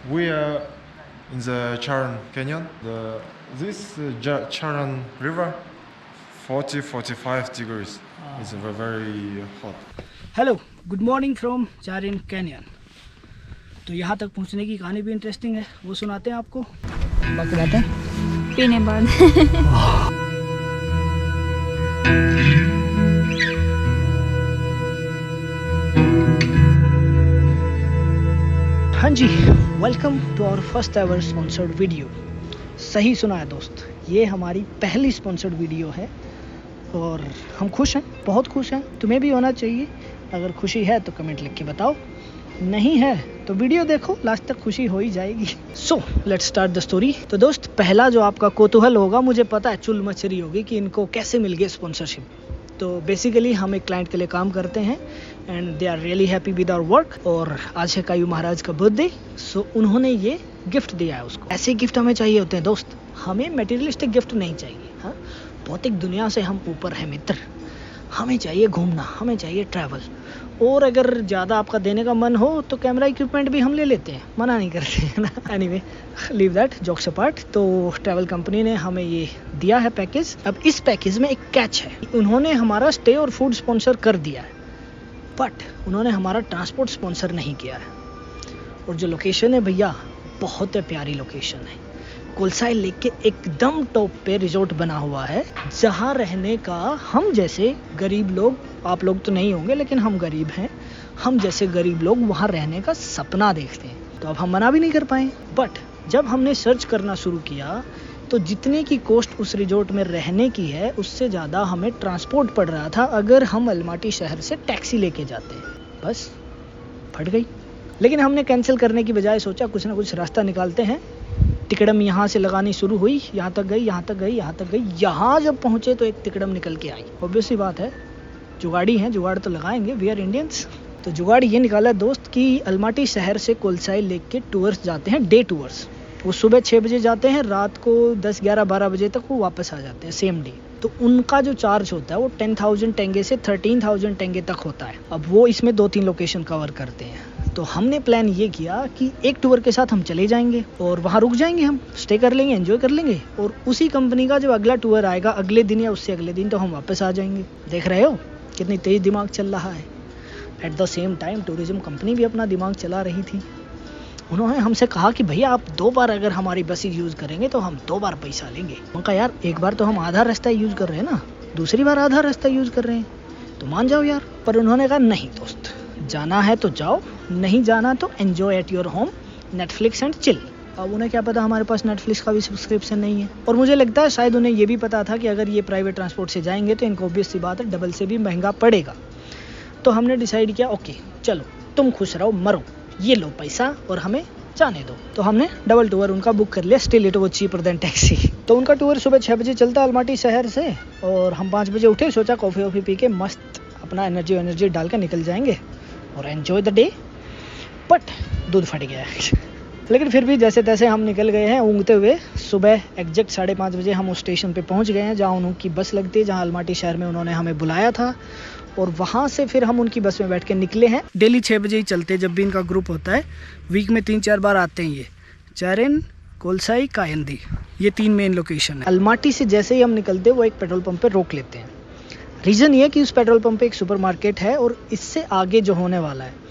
We are in the Charan Canyon. This Charan River, 40-45 degrees. It's very hot. Hello, good morning from चारिन canyon. तो यहाँ तक पहुँचने की कहानी भी इंटरेस्टिंग है, वो सुनाते हैं आपको। बाकी बातें पीने बाद। हाँ जी, welcome to our first ever sponsored video. सही सुना है दोस्त, ये हमारी पहली स्पॉन्सर्ड वीडियो है और हम खुश हैं, बहुत खुश हैं। तुम्हें भी होना चाहिए। अगर खुशी है तो कमेंट लिख के बताओ, नहीं है तो वीडियो देखो, लास्ट तक खुशी हो ही जाएगी। So let's start the story. तो दोस्त, पहला जो आपका कौतूहल होगा, मुझे पता है चुल मचरी होगी कि इनको कैसे मिल गई स्पॉन्सरशिप। तो बेसिकली हम एक क्लाइंट के लिए काम करते हैं and they are really happy with our work. और आज है कायू महाराज का बर्थडे, सो उन्होंने ये गिफ्ट दिया है उसको। ऐसे गिफ्ट हमें चाहिए होते हैं दोस्त, हमें मटेरियलिस्टिक गिफ्ट नहीं चाहिए। हाँ, भौतिक दुनिया से हम ऊपर हैं मित्र। हमें चाहिए घूमना, हमें चाहिए ट्रैवल। और अगर ज़्यादा आपका देने का मन हो तो कैमरा इक्विपमेंट भी हम ले लेते हैं, मना नहीं करते हैं ना। Anyway, leave that, jokes apart. तो ट्रैवल कंपनी ने हमें ये दिया है पैकेज। अब इस पैकेज में एक कैच है, उन्होंने हमारा स्टे और फूड स्पॉन्सर कर दिया है, बट उन्होंने हमारा ट्रांसपोर्ट स्पॉन्सर नहीं किया है। और जो लोकेशन है भैया, बहुत प्यारी लोकेशन है। कोलसाई लेक के एकदम टॉप पे रिजॉर्ट बना हुआ है, जहाँ रहने का हम जैसे गरीब लोग, आप लोग तो नहीं होंगे लेकिन हम गरीब हैं, हम जैसे गरीब लोग वहाँ रहने का सपना देखते हैं। तो अब हम मना भी नहीं कर पाए। बट जब हमने सर्च करना शुरू किया तो जितने की कॉस्ट उस रिजॉर्ट में रहने की है, उससे ज़्यादा हमें ट्रांसपोर्ट पड़ रहा था अगर हम अलमाटी शहर से टैक्सी लेके जाते। बस फट गई। लेकिन हमने कैंसिल करने की बजाय सोचा कुछ ना कुछ रास्ता निकालते हैं। तिकड़म यहाँ से लगानी शुरू हुई, यहाँ तक गई, यहाँ तक गई, यहाँ तक गई। यहाँ जब पहुँचे तो एक तिकड़म निकल के आई। ऑब्वियस सी बात है, जुगाड़ी हैं, जुगाड़ तो लगाएंगे, वी आर इंडियंस। तो जुगाड़ ये निकाला दोस्त कि अलमाटी शहर से कोलसाई लेक के टूर्स जाते हैं, डे टूर्स। वो सुबह 6 बजे जाते हैं, रात को 10, 11, 12 बजे तक वो वापस आ जाते हैं, सेम डे। तो उनका जो चार्ज होता है वो 10,000 टेंगे से 13,000 टेंगे तक होता है। अब वो इसमें 2-3 लोकेशन कवर करते हैं। तो हमने प्लान ये किया कि एक टूर के साथ हम चले जाएंगे और वहाँ रुक जाएंगे, हम स्टे कर लेंगे, एंजॉय कर लेंगे। और उसी कंपनी का जब अगला टूर आएगा अगले दिन या उससे अगले दिन, तो हम वापस आ जाएंगे। देख रहे हो कितनी तेज दिमाग चल रहा है। At the same time tourism company भी अपना दिमाग चला रही थी। उन्होंने हमसे कहा कि भैया आप 2 बार अगर हमारी बस यूज़ करेंगे तो हम 2 बार पैसा लेंगे। उनका यार, एक बार तो हम आधा रास्ता यूज़ कर रहे हैं ना, दूसरी बार आधा रास्ता यूज़ कर रहे हैं, तो मान जाओ यार। पर उन्होंने कहा नहीं दोस्त, जाना है तो जाओ, नहीं जाना तो enjoy at your home, Netflix and chill. अब उन्हें क्या पता हमारे पास नेटफ्लिक्स का भी सब्सक्रिप्शन नहीं है। और मुझे लगता है शायद उन्हें ये भी पता था कि अगर ये प्राइवेट ट्रांसपोर्ट से जाएंगे तो इनको ऑब्वियस सी बात है डबल से भी महंगा पड़ेगा। तो हमने डिसाइड किया, ओके चलो तुम खुश रहो, मरो, ये लो पैसा और हमें जाने दो। तो हमने डबल टूर उनका बुक कर लिया, still it was cheaper than taxi. तो उनका टूर सुबह 6 बजे चलता अलमाटी शहर से, और हम 5 बजे उठे, सोचा कॉफ़ी वॉफ़ी पी के मस्त अपना एनर्जी डाल के निकल जाएंगे और एंजॉय द डे। बट दूध फट गया है। लेकिन फिर भी जैसे तैसे हम निकल गए हैं ऊँगते हुए। सुबह एग्जैक्ट 5:30 बजे हम उस स्टेशन पे पहुंच गए हैं जहां उनकी बस लगती है, जहां अलमाटी शहर में उन्होंने हमें बुलाया था। और वहां से फिर हम उनकी बस में बैठ के निकले हैं। डेली 6 बजे ही चलते हैं, जब भी इनका ग्रुप होता है। वीक में 3-4 बार आते हैं ये। चारिन, कोलसाई, कायंदी, ये 3 मेन लोकेशन है। अलमाटी से जैसे ही हम निकलते हैं वो एक पेट्रोल पंप पे रोक लेते हैं। रीज़न ये कि उस पेट्रोल पंप पे एक सुपरमार्केट है और इससे आगे जो होने वाला है।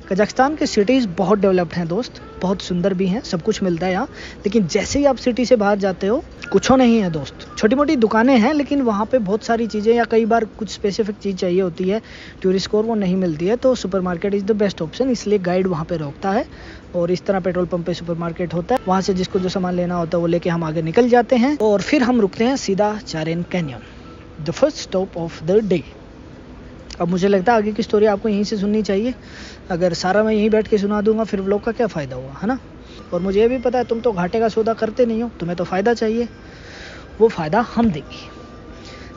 कजाकिस्तान के सिटीज़ बहुत डेवलप्ड हैं दोस्त, बहुत सुंदर भी हैं, सब कुछ मिलता है यहाँ। लेकिन जैसे ही आप सिटी से बाहर जाते हो, कुछ नहीं है दोस्त। छोटी मोटी दुकानें हैं लेकिन वहाँ पे बहुत सारी चीज़ें, या कई बार कुछ स्पेसिफिक चीज़ चाहिए होती है टूरिस्ट को, वो नहीं मिलती है। तो supermarket is the best option, इसलिए गाइड वहाँ पे रोकता है। और इस तरह पेट्रोल पंप पे सुपरमार्केट होता है, वहाँ से जिसको जो सामान लेना होता है वो लेके हम आगे निकल जाते हैं। और फिर हम रुकते हैं सीधा चारिन canyon, the first stop of the day. अब मुझे लगता है आगे की स्टोरी आपको यहीं से सुननी चाहिए। अगर सारा मैं यहीं बैठ के सुना दूंगा फिर व्लॉग का क्या फ़ायदा हुआ, है ना। और मुझे ये भी पता है तुम तो घाटे का सौदा करते नहीं हो, तुम्हें तो फ़ायदा चाहिए, वो फ़ायदा हम देंगे।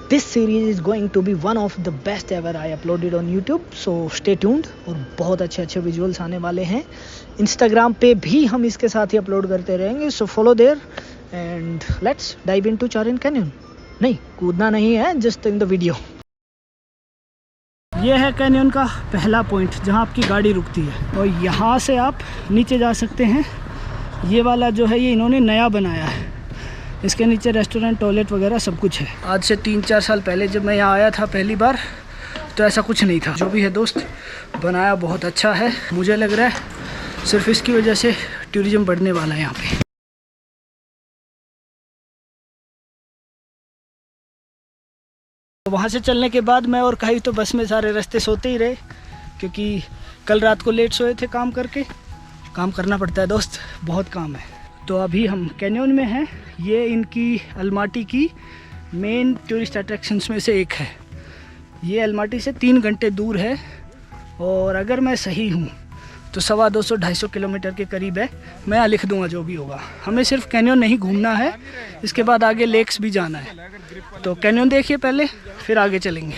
This series is going to be one of the best ever I uploaded on YouTube, so stay tuned. और बहुत अच्छे विजुअल्स आने वाले हैं। इंस्टाग्राम पे भी हम इसके साथ ही अपलोड करते रहेंगे, so follow there and let's dive into Charyn Canyon. नहीं, कूदना नहीं है, जस्ट इन द वीडियो। ये है कैनियन का पहला पॉइंट जहाँ आपकी गाड़ी रुकती है, और यहाँ से आप नीचे जा सकते हैं ये वाला जो है ये इन्होंने नया बनाया है। इसके नीचे रेस्टोरेंट, टॉयलेट वगैरह सब कुछ है। आज से 3-4 साल पहले जब मैं यहाँ आया था पहली बार तो ऐसा कुछ नहीं था। जो भी है दोस्त, बनाया बहुत अच्छा है। मुझे लग रहा है सिर्फ इसकी वजह से टूरिज़्म बढ़ने वाला है यहाँ पे। वहाँ से चलने के बाद मैं और कहीं तो बस में सारे रास्ते सोते ही रहे, क्योंकि कल रात को लेट सोए थे काम करके। काम करना पड़ता है दोस्त, बहुत काम है। तो अभी हम कैनियन में हैं। ये इनकी अलमाटी की मेन टूरिस्ट अट्रैक्शंस में से एक है। ये अलमाटी से 3 घंटे दूर है और अगर मैं सही हूँ तो 250-250 किलोमीटर के करीब है। मैं यहाँ लिख दूँगा जो भी होगा। हमें सिर्फ कैनियन नहीं घूमना है, इसके बाद आगे लेक्स भी जाना है। तो कैनियन देखिए पहले, फिर आगे चलेंगे।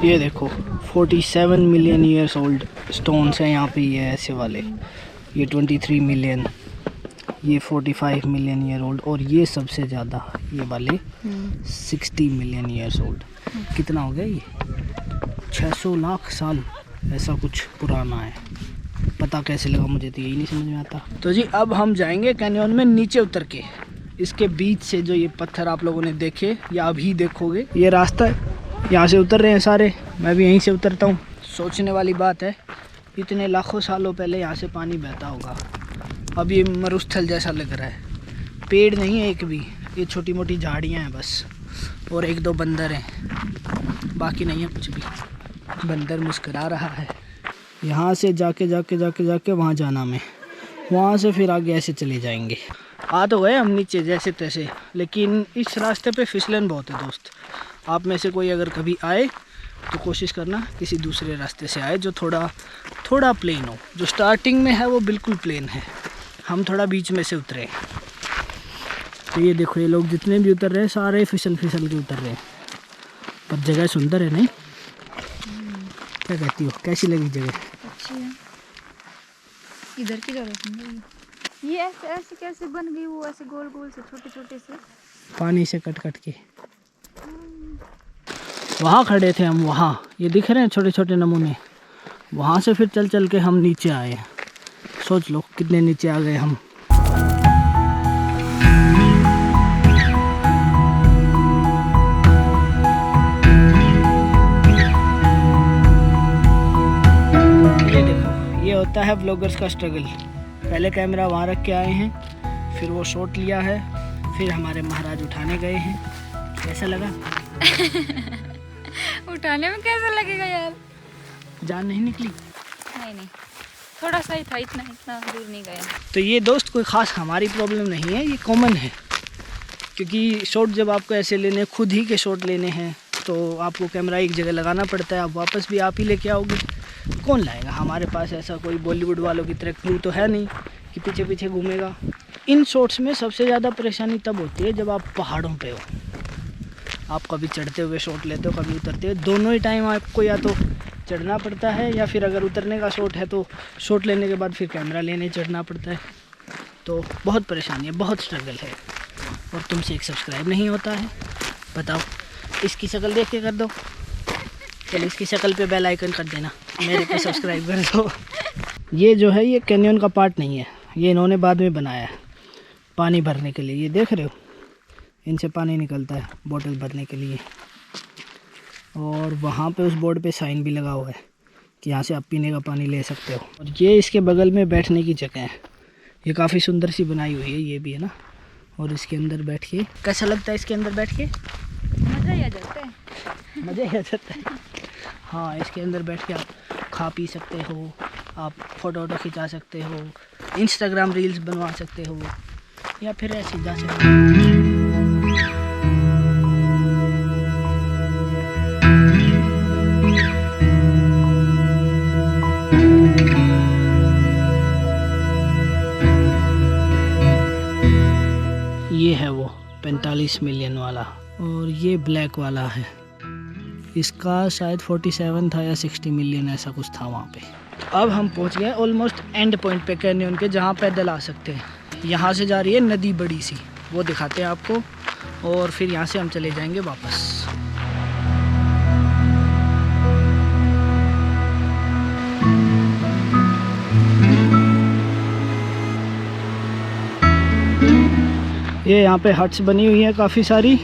ये देखो 47 मिलियन ईयर्स ओल्ड स्टोन्स हैं यहाँ पे। ये ऐसे वाले, ये 23 मिलियन, ये 45 मिलियन ईयर ओल्ड, और ये सबसे ज़्यादा ये वाले 60 मिलियन ईयर्स ओल्ड। कितना हो गया ये? 600 लाख साल ऐसा कुछ पुराना है। पता कैसे लगा मुझे तो यही नहीं समझ में आता। तो जी अब हम जाएंगे कैनियन में नीचे उतर के। इसके बीच से जो ये पत्थर आप लोगों ने देखे या अभी देखोगे, ये रास्ता है, यहाँ से उतर रहे हैं सारे। मैं भी यहीं से उतरता हूँ। सोचने वाली बात है, इतने लाखों सालों पहले यहाँ से पानी बहता होगा। अब ये मरुस्थल जैसा लग रहा है। पेड़ नहीं है एक भी, ये छोटी मोटी झाड़ियाँ हैं बस, और 1-2 बंदर हैं, बाकी नहीं है कुछ भी। बंदर मुस्कुरा रहा है। यहाँ से जाके वहाँ जाना में, वहाँ से फिर आगे ऐसे चले जाएंगे। आ तो गए हम नीचे जैसे तैसे, लेकिन इस रास्ते पे फिसलन बहुत है दोस्त। आप में से कोई अगर कभी आए तो कोशिश करना किसी दूसरे रास्ते से आए जो थोड़ा प्लेन हो। जो स्टार्टिंग में है वो बिल्कुल प्लेन है, हम थोड़ा बीच में से उतरे। तो ये देखो, ये लोग जितने भी उतर रहे हैं सारे फिसल के उतर रहे हैं। पर जगह सुंदर है नहीं? क्या कहती हो, कैसी लगी जगह? अच्छी है। इधर की जगह सुंदर है। ये ऐसे कैसे बन गई वो, ऐसे गोल गोल से छोटे से पानी से कट के। वहाँ खड़े थे हम, वहाँ ये दिख रहे हैं छोटे छोटे नमूने। वहाँ से फिर चल के हम नीचे आए। सोच लो कितने नीचे आ गए हम। ये देखो, ये होता है ब्लॉगर्स का स्ट्रगल। पहले कैमरा वहाँ रख के आए हैं, फिर वो शॉट लिया है, फिर हमारे महाराज उठाने गए हैं। कैसा लगा? उठाने में कैसा लगेगा यार? जान नहीं निकली? नहीं, थोड़ा सा ही था, इतना दूर नहीं गया। तो ये दोस्त कोई ख़ास हमारी प्रॉब्लम नहीं है, ये कॉमन है। क्योंकि शॉट जब आपको ऐसे लेने, खुद ही के शॉट लेने हैं, तो आपको कैमरा एक जगह लगाना पड़ता है। आप वापस भी आप ही लेके आओगे, कौन लाएगा? हमारे पास ऐसा कोई बॉलीवुड वालों की तरह क्रू तो है नहीं कि पीछे पीछे घूमेगा। इन शॉट्स में सबसे ज़्यादा परेशानी तब होती है जब आप पहाड़ों पे हो। आप कभी चढ़ते हुए शॉट लेते हो, कभी उतरते हुए। दोनों ही टाइम आपको या तो चढ़ना पड़ता है, या फिर अगर उतरने का शॉट है तो शॉट लेने के बाद फिर कैमरा लेने चढ़ना पड़ता है। तो बहुत परेशानी है, बहुत स्ट्रगल है। और तुमसे एक सब्सक्राइब नहीं होता है, बताओ। इसकी शक्ल देख के कर दो। चलो इसकी शक्ल पे बेल आइकन कर देना, मेरे पे सब्सक्राइब कर दो। ये जो है ये कैनियन का पार्ट नहीं है, ये इन्होंने बाद में बनाया है पानी भरने के लिए। ये देख रहे हो, इनसे पानी निकलता है बोतल भरने के लिए। और वहाँ पे उस बोर्ड पे साइन भी लगा हुआ है कि यहाँ से आप पीने का पानी ले सकते हो। और ये इसके बगल में बैठने की जगह है। ये काफ़ी सुंदर सी बनाई हुई है, ये भी है ना। और इसके अंदर बैठ के कैसा लगता है? इसके अंदर बैठ के मज़ा ही आ जाता है। मज़ा ही आ जाता है। हाँ, इसके अंदर बैठ के आप खा पी सकते हो, आप फ़ोटो खिंचा सकते हो, इंस्टाग्राम रील्स बनवा सकते हो, या फिर ऐसे जा सकते हो। ये है वो 45 मिलियन वाला, और ये ब्लैक वाला है। इसका शायद 47 था या 60 मिलियन, ऐसा कुछ था वहाँ पे। अब हम पहुँच गए ऑलमोस्ट एंड पॉइंट पे कैनियन के, जहाँ पैदल आ सकते हैं। यहाँ से जा रही है नदी बड़ी सी, वो दिखाते हैं आपको, और फिर यहाँ से हम चले जाएंगे वापस। ये यहाँ पे हट्स बनी हुई हैं काफ़ी सारी,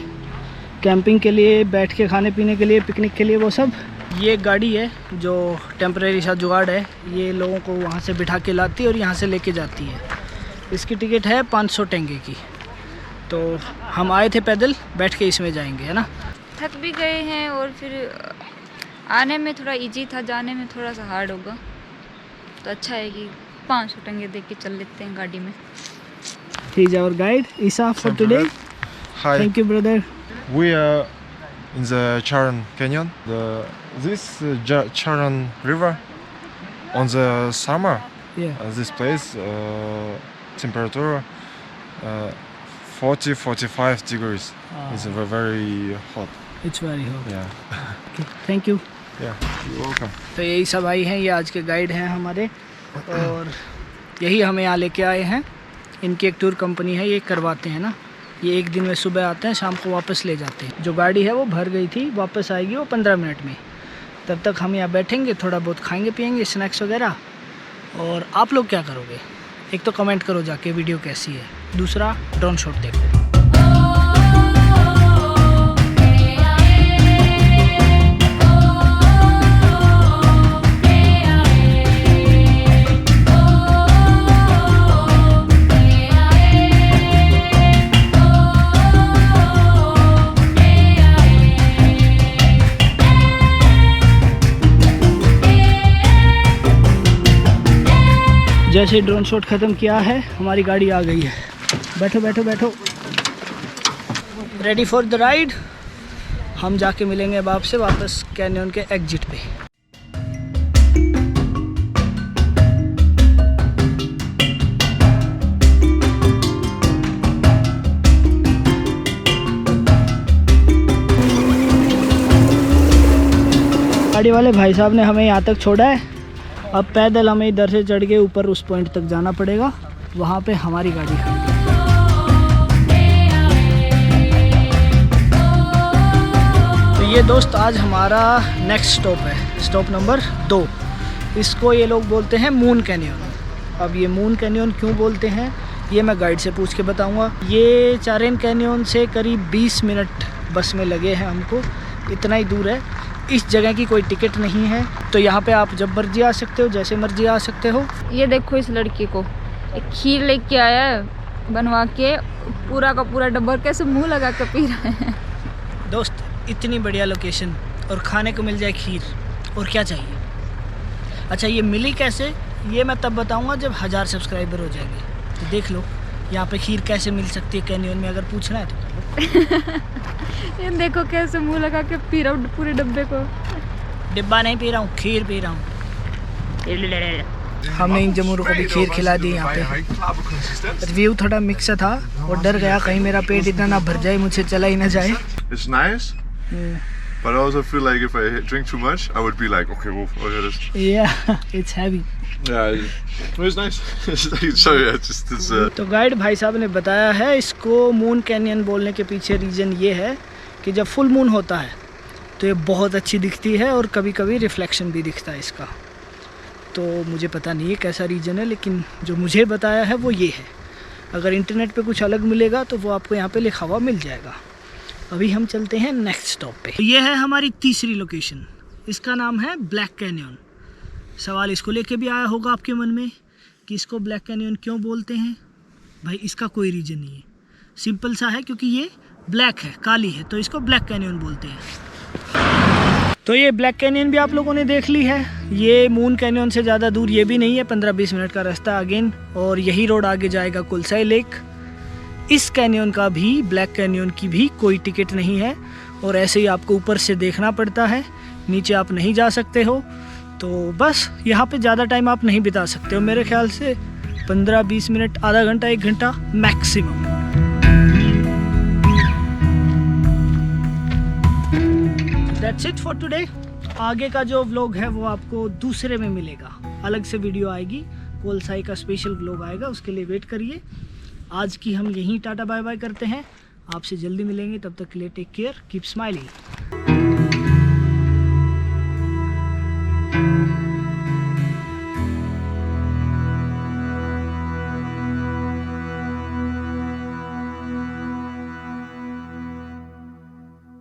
कैंपिंग के लिए, बैठ के खाने पीने के लिए, पिकनिक के लिए, वो सब। ये गाड़ी है जो टेम्परेरी सा जुगाड़ है, ये लोगों को वहाँ से बिठा के लाती है और यहाँ से लेके जाती है। इसकी टिकट है 500 टेंगे की। तो हम आए थे पैदल, बैठ के इसमें जाएंगे, है ना। थक भी गए हैं और फिर आने में थोड़ा इजी था, जाने में थोड़ा सा हार्ड होगा। तो अच्छा है कि 500 टेंगे दे के चल लेते हैं गाड़ी में। He is our guide, Isa, for today. Hi. Thank you, brother. We are in the Charan Canyon. This Charan River on the summer. Yeah. This place temperature 40-45 degrees. It's very hot. It's very hot. Yeah. Okay. Thank you. Yeah. You're welcome. तो यही सब भाई हैं, ये आज के guide हैं हमारे, और यही हमें यहाँ लेके आए हैं। इनकी एक टूर कंपनी है, ये करवाते हैं ना। ये एक दिन में सुबह आते हैं, शाम को वापस ले जाते हैं। जो गाड़ी है वो भर गई थी, वापस आएगी वो 15 मिनट में। तब तक हम यहाँ बैठेंगे, थोड़ा बहुत खाएंगे पिएंगे, स्नैक्स वगैरह। और आप लोग क्या करोगे? एक तो कमेंट करो जाके वीडियो कैसी है, दूसरा ड्रोन शॉट देखो। जैसे ड्रोन शॉट ख़त्म किया है, हमारी गाड़ी आ गई है। बैठो बैठो बैठो, रेडी फॉर द राइड। हम जाके मिलेंगे अब आपसे वापस कैनियन के एग्जिट पे। गाड़ी वाले भाई साहब ने हमें यहाँ तक छोड़ा है। अब पैदल हमें इधर से चढ़ के ऊपर उस पॉइंट तक जाना पड़ेगा, वहाँ पे हमारी गाड़ी खड़ी है। तो ये दोस्त आज हमारा नेक्स्ट स्टॉप है, स्टॉप नंबर 2। इसको ये लोग बोलते हैं मून कैनियन। अब ये मून कैनियन क्यों बोलते हैं ये मैं गाइड से पूछ के बताऊंगा। ये चारेन कैनियन से करीब 20 मिनट बस में लगे हैं हमको, इतना ही दूर है। इस जगह की कोई टिकट नहीं है, तो यहाँ पे आप जब मर्जी आ सकते हो, जैसे मर्जी आ सकते हो। ये देखो इस लड़की को, एक खीर लेके आया है बनवा के, पूरा का पूरा डब्बा कैसे मुंह लगा के पी रहे हैं। दोस्त इतनी बढ़िया लोकेशन और खाने को मिल जाए खीर, और क्या चाहिए। अच्छा ये मिली कैसे, ये मैं तब बताऊँगा जब 1000 सब्सक्राइबर हो जाएंगे। तो देख लो यहाँ पे खीर कैसे मिल सकती है कैनियन में, अगर पूछना है तो। ये देखो कैसे मुंह लगा के पी रहा हूँ पूरे डब्बे को। डिब्बा नहीं पी रहा हूँ, खीर पी रहा हूँ। हमने इन जमूरों को भी खीर खिला दी यहाँ पे। रिव्यू थोड़ा मिक्स था और डर गया कहीं मेरा पेट इतना ना भर जाए, मुझसे चला ही ना जाए। It's nice, but I also feel like if I drink too much, I would be like, okay, well, look at this. Yeah, it's heavy. Yeah, it was nice. So yeah, it's तो guide भाई साहब ने बताया है, इसको moon canyon बोलने के पीछे रीज़न ये है कि जब फुल मून होता है तो ये बहुत अच्छी दिखती है और कभी कभी रिफ्लेक्शन भी दिखता है इसका। तो मुझे पता नहीं है कैसा रीज़न है, लेकिन जो मुझे बताया है वो ये है। अगर इंटरनेट पे कुछ अलग मिलेगा तो वो आपको यहाँ पे लिखा हुआ मिल जाएगा। अभी हम चलते हैं नेक्स्ट स्टॉप पे। तो ये है हमारी तीसरी लोकेशन, इसका नाम है ब्लैक कैनियन। सवाल इसको लेके भी आया होगा आपके मन में कि इसको ब्लैक कैनियन क्यों बोलते हैं। भाई इसका कोई रीज़न नहीं है, सिंपल सा है, क्योंकि ये ब्लैक है, काली है, तो इसको ब्लैक कैनियन बोलते हैं। तो ये ब्लैक कैनियन भी आप लोगों ने देख ली है। ये मून कैनियन से ज़्यादा दूर ये भी नहीं है, 15-20 मिनट का रास्ता अगेन, और यही रोड आगे जाएगा कुलसाई लेक। इस कैनियन का भी, ब्लैक कैनियन की भी कोई टिकट नहीं है, और ऐसे ही आपको ऊपर से देखना पड़ता है, नीचे आप नहीं जा सकते हो। तो बस यहाँ पे ज़्यादा टाइम आप नहीं बिता सकते हो, मेरे ख्याल से 15-20 मिनट, आधा घंटा, 1 घंटा maximum. That's it for today. आगे का जो व्लॉग है वो आपको दूसरे में मिलेगा, अलग से वीडियो आएगी, कोलसाई का स्पेशल व्लॉग आएगा, उसके लिए वेट करिए। आज की हम यहीं टाटा बाय बाय करते हैं, आपसे जल्दी मिलेंगे, तब तक के लिए टेक केयर, कीप स्माइलिंग।